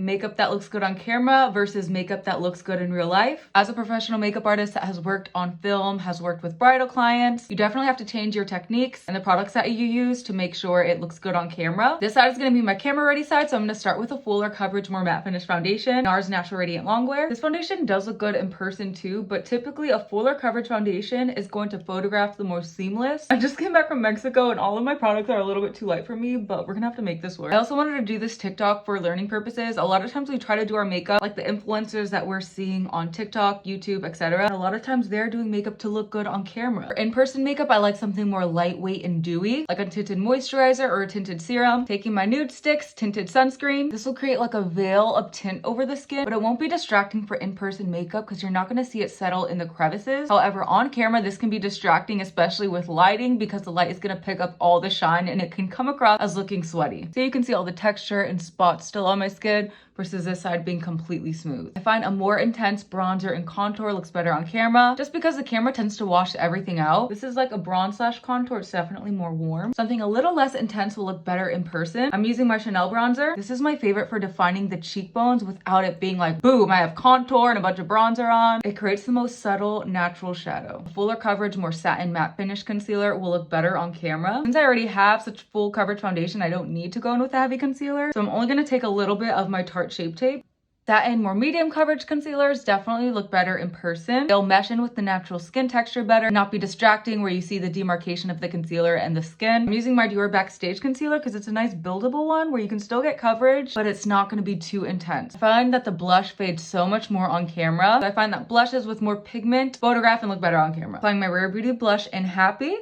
makeup that looks good on camera versus makeup that looks good in real life. As a professional makeup artist that has worked on film, has worked with bridal clients, you definitely have to change your techniques and the products that you use to make sure it looks good on camera. This side is going to be my camera ready side, so I'm going to start with a fuller coverage, more matte finish foundation, NARS Natural Radiant Longwear. This foundation does look good in person too, but typically a fuller coverage foundation is going to photograph the most seamless. I just came back from Mexico and all of my products are a little bit too light for me, but we're gonna have to make this work. I also wanted to do this TikTok for learning purposes. A lot of times we try to do our makeup like the influencers that we're seeing on TikTok, YouTube, etc. A lot of times they're doing makeup to look good on camera. For in-person makeup, I like something more lightweight and dewy, like a tinted moisturizer or a tinted serum. Taking my nude sticks, tinted sunscreen. This will create like a veil of tint over the skin, but it won't be distracting for in-person makeup because you're not going to see it settle in the crevices. However, on camera, this can be distracting, especially with lighting, because the light is going to pick up all the shine and it can come across as looking sweaty. So you can see all the texture and spots still on my skin versus this side being completely smooth. I find a more intense bronzer and contour looks better on camera just because the camera tends to wash everything out. This is like a bronze slash contour. It's definitely more warm. Something a little less intense will look better in person. I'm using my Chanel bronzer. This is my favorite for defining the cheekbones without it being like, boom, I have contour and a bunch of bronzer on. It creates the most subtle, natural shadow. A fuller coverage, more satin matte finish concealer will look better on camera. Since I already have such full coverage foundation, I don't need to go in with a heavy concealer. So I'm only going to take a little bit of my Tarte Shape Tape. Satin, more medium coverage concealers definitely look better in person. They'll mesh in with the natural skin texture better, not be distracting where you see the demarcation of the concealer and the skin. I'm using my Dior Backstage concealer because it's a nice buildable one where you can still get coverage, but it's not going to be too intense. I find that the blush fades so much more on camera. So I find that blushes with more pigment photograph and look better on camera. Applying my Rare Beauty blush in Happy.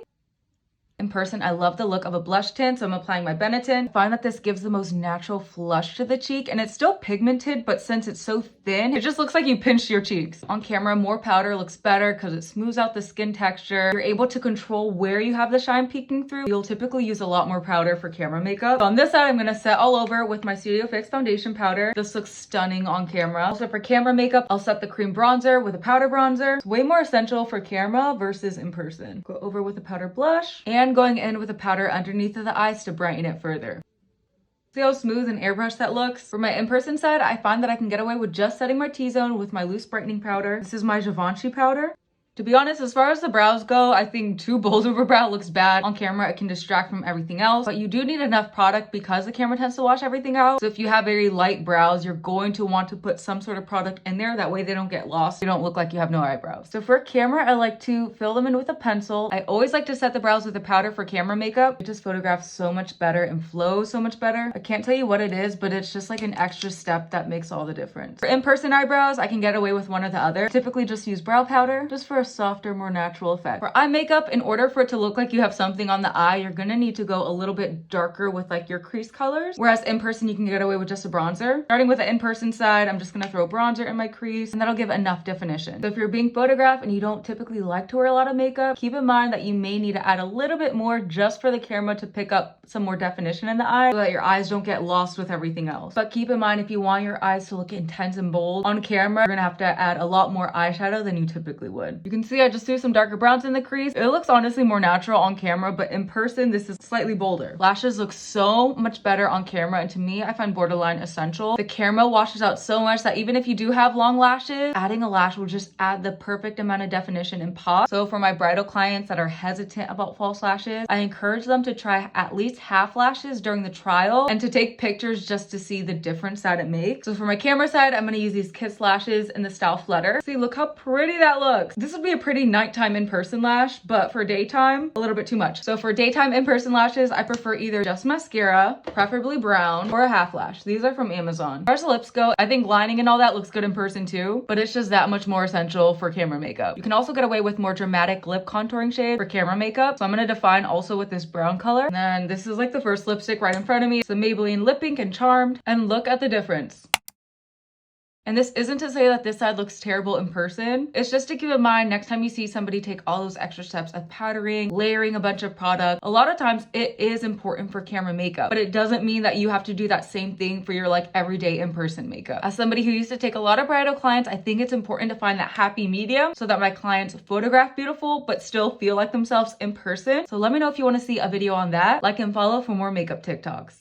In person, I love the look of a blush tint, so I'm applying my Benetton. I find that this gives the most natural flush to the cheek, and it's still pigmented, but since it's so thin, it just looks like you pinched your cheeks. On camera, more powder looks better because it smooths out the skin texture. You're able to control where you have the shine peeking through. You'll typically use a lot more powder for camera makeup. So on this side, I'm gonna set all over with my Studio Fix foundation powder. This looks stunning on camera. Also for camera makeup, I'll set the cream bronzer with a powder bronzer. It's way more essential for camera versus in person. Go over with a powder blush and going in with a powder underneath of the eyes to brighten it further. See how smooth and airbrushed that looks? For my in-person side, I find that I can get away with just setting my T-zone with my loose brightening powder. This is my Givenchy powder. To be honest, as far as the brows go, I think too bold of a brow looks bad. On camera, it can distract from everything else, but you do need enough product because the camera tends to wash everything out. So if you have very light brows, you're going to want to put some sort of product in there. That way they don't get lost. You don't look like you have no eyebrows. So for camera, I like to fill them in with a pencil. I always like to set the brows with a powder for camera makeup. It just photographs so much better and flows so much better. I can't tell you what it is, but it's just like an extra step that makes all the difference. For in-person eyebrows, I can get away with one or the other. Typically just use brow powder just for a softer, more natural effect. For eye makeup, in order for it to look like you have something on the eye, you're gonna need to go a little bit darker with like your crease colors. Whereas in person, you can get away with just a bronzer. Starting with the in-person side, I'm just gonna throw bronzer in my crease and that'll give enough definition. So if you're being photographed and you don't typically like to wear a lot of makeup, keep in mind that you may need to add a little bit more just for the camera to pick up some more definition in the eye so that your eyes don't get lost with everything else. But keep in mind, if you want your eyes to look intense and bold on camera, you're gonna have to add a lot more eyeshadow than you typically would. You can see I just threw some darker browns in the crease. It looks honestly more natural on camera, but in person, this is slightly bolder. Lashes look so much better on camera, and to me, I find borderline essential. The camera washes out so much that even if you do have long lashes, adding a lash will just add the perfect amount of definition and pop. So for my bridal clients that are hesitant about false lashes, I encourage them to try at least half lashes during the trial and to take pictures just to see the difference that it makes. So for my camera side, I'm gonna use these Kiss lashes in the style Flutter. See, look how pretty that looks. This would be a pretty nighttime in-person lash, but for daytime, a little bit too much. So for daytime in-person lashes, I prefer either just mascara, preferably brown, or a half lash. These are from Amazon. As far as the lips go, I think lining and all that looks good in person too, but it's just that much more essential for camera makeup. You can also get away with more dramatic lip contouring shade for camera makeup. So I'm gonna define also with this brown color. And then this is like the first lipstick right in front of me. It's the Maybelline Lip Ink in Charmed, and look at the difference. And this isn't to say that this side looks terrible in person. It's just to keep in mind next time you see somebody take all those extra steps of powdering, layering a bunch of product. A lot of times it is important for camera makeup, but it doesn't mean that you have to do that same thing for your like everyday in-person makeup. As somebody who used to take a lot of bridal clients, I think it's important to find that happy medium so that my clients photograph beautiful but still feel like themselves in person. So let me know if you want to see a video on that. Like and follow for more makeup TikToks.